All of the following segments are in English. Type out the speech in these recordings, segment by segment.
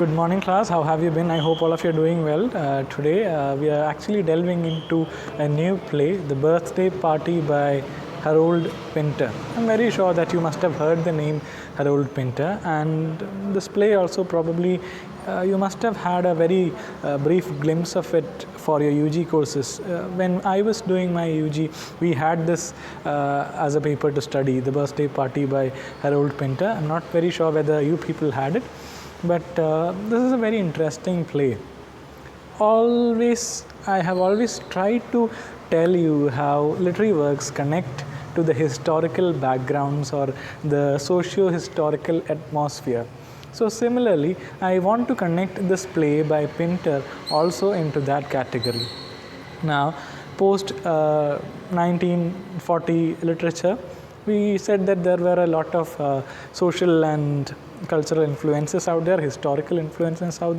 Good morning, class. How have you been? I hope all of you are doing well. Today, we are actually delving into a new play, The Birthday Party by Harold Pinter. I'm very sure that you must have heard the name Harold Pinter, and this play also probably you must have had a very brief glimpse of it for your UG courses. When I was doing my UG, we had this as a paper to study, The Birthday Party by Harold Pinter. I'm not very sure whether you people had it. But this is a very interesting play. I have always tried to tell you how literary works connect to the historical backgrounds or the socio-historical atmosphere. So similarly, I want to connect this play by Pinter also into that category. Now, post 1940 literature, we said that there were a lot of social and cultural influences out there, historical influences out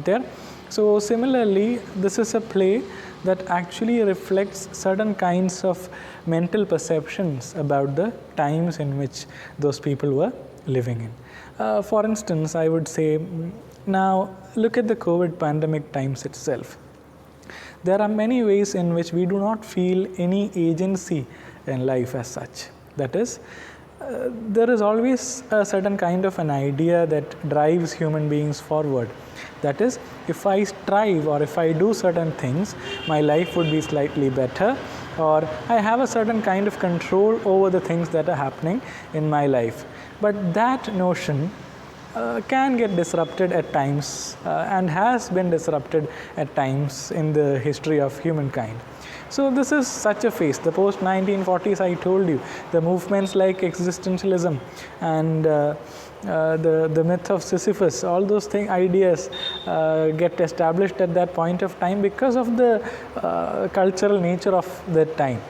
there. So similarly, this is a play that actually reflects certain kinds of mental perceptions about the times in which those people were living in. For instance, I would say, now look at the COVID pandemic times itself. There are many ways in which we do not feel any agency in life as such. That is, there is always a certain kind of an idea that drives human beings forward. That is, if I strive or if I do certain things, my life would be slightly better, or I have a certain kind of control over the things that are happening in my life. But that notion can get disrupted at times and has been disrupted at times in the history of humankind. So this is such a phase. The post-1940s, I told you, the movements like existentialism and the myth of Sisyphus, all those ideas get established at that point of time because of the cultural nature of that time.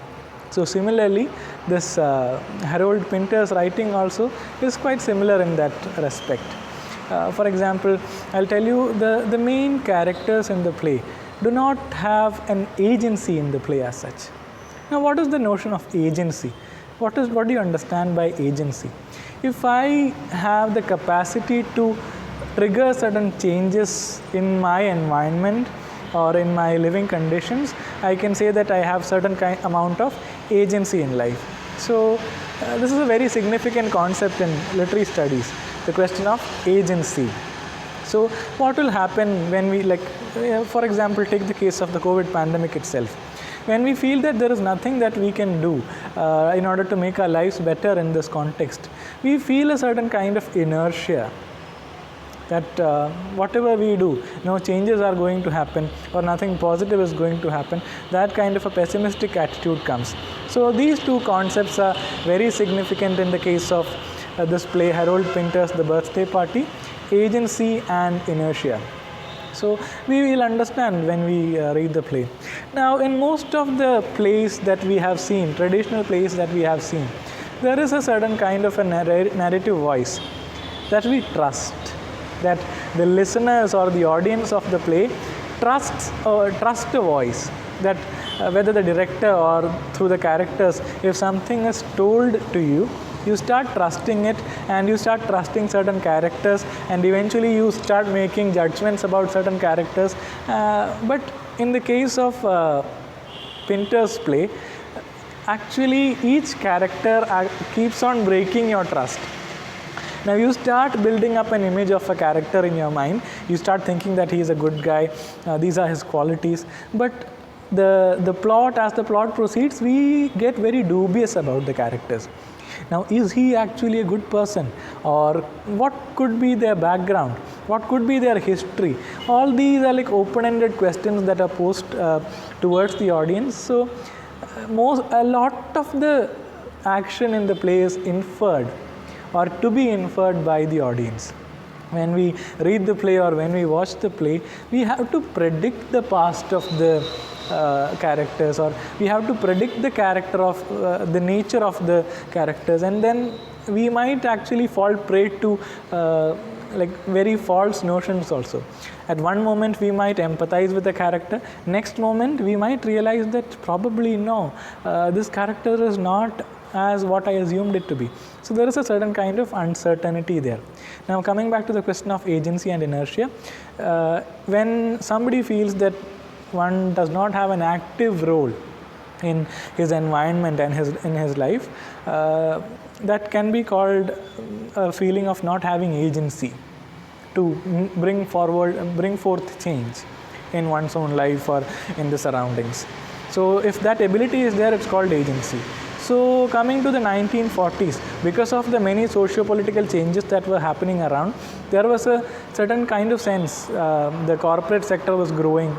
So similarly, this Harold Pinter's writing also is quite similar in that respect. For example, I'll tell you the main characters in the play do not have an agency in the play as such. Now, what is the notion of agency? What do you understand by agency? If I have the capacity to trigger certain changes in my environment or in my living conditions, I can say that I have certain amount of agency in life. So, this is a very significant concept in literary studies, the question of agency. So what will happen when we, for example, take the case of the COVID pandemic itself. When we feel that there is nothing that we can do in order to make our lives better in this context, we feel a certain kind of inertia that whatever we do, no changes are going to happen or nothing positive is going to happen. That kind of a pessimistic attitude comes. So these two concepts are very significant in the case of this play, Harold Pinter's The Birthday Party, agency and inertia. So we will understand when we read the play. Now, in most of the plays that we have seen, traditional plays that we have seen, there is a certain kind of a narrative voice that we trust, that the listeners or the audience of the play trust a voice, that whether the director or through the characters, if something is told to you, you start trusting it and you start trusting certain characters, and eventually you start making judgments about certain characters. But in the case of Pinter's play, actually each character keeps on breaking your trust. Now you start building up an image of a character in your mind. You start thinking that he is a good guy, these are his qualities. But the plot, as the plot proceeds, we get very dubious about the characters. Now, is he actually a good person, or what could be their background? What could be their history? All these are like open-ended questions that are posed towards the audience. So, a lot of the action in the play is inferred or to be inferred by the audience. When we read the play or when we watch the play, we have to predict the past of the characters, or we have to predict the character of the nature of the characters, and then we might actually fall prey to very false notions also. At one moment we might empathize with the character, next moment we might realize that probably no, this character is not as what I assumed it to be. So there is a certain kind of uncertainty there. Now coming back to the question of agency and inertia, when somebody feels that one does not have an active role in his environment and in his life, that can be called a feeling of not having agency to bring forth change in one's own life or in the surroundings. So if that ability is there, it's called agency. So coming to the 1940s, because of the many socio-political changes that were happening around, there was a certain kind of sense. The corporate sector was growing,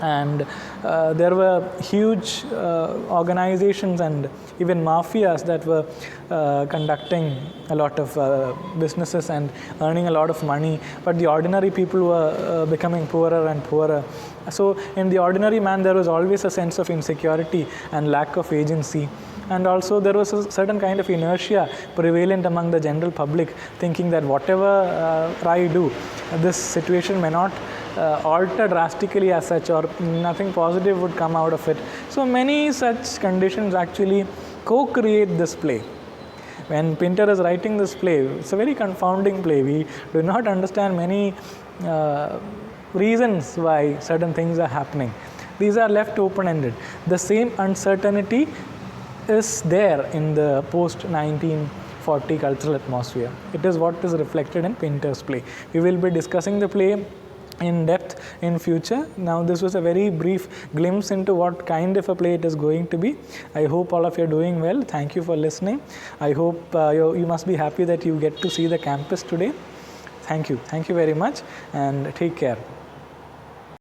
and there were huge organizations and even mafias that were conducting a lot of businesses and earning a lot of money, but the ordinary people were becoming poorer and poorer. So in the ordinary man, there was always a sense of insecurity and lack of agency. And also there was a certain kind of inertia prevalent among the general public, thinking that whatever I do, this situation may not alter drastically as such, or nothing positive would come out of it. So many such conditions actually co-create this play. When Pinter is writing this play, it's a very confounding play. We do not understand many reasons why certain things are happening. These are left open-ended. The same uncertainty is there in the post-1940 cultural atmosphere. It is what is reflected in Pinter's play. We will be discussing the play in depth in future. Now this was a very brief glimpse into what kind of a play it is going to be. I hope all of you are doing well. Thank you for listening. I hope you must be happy that you get to see the campus today. Thank you very much, and take care.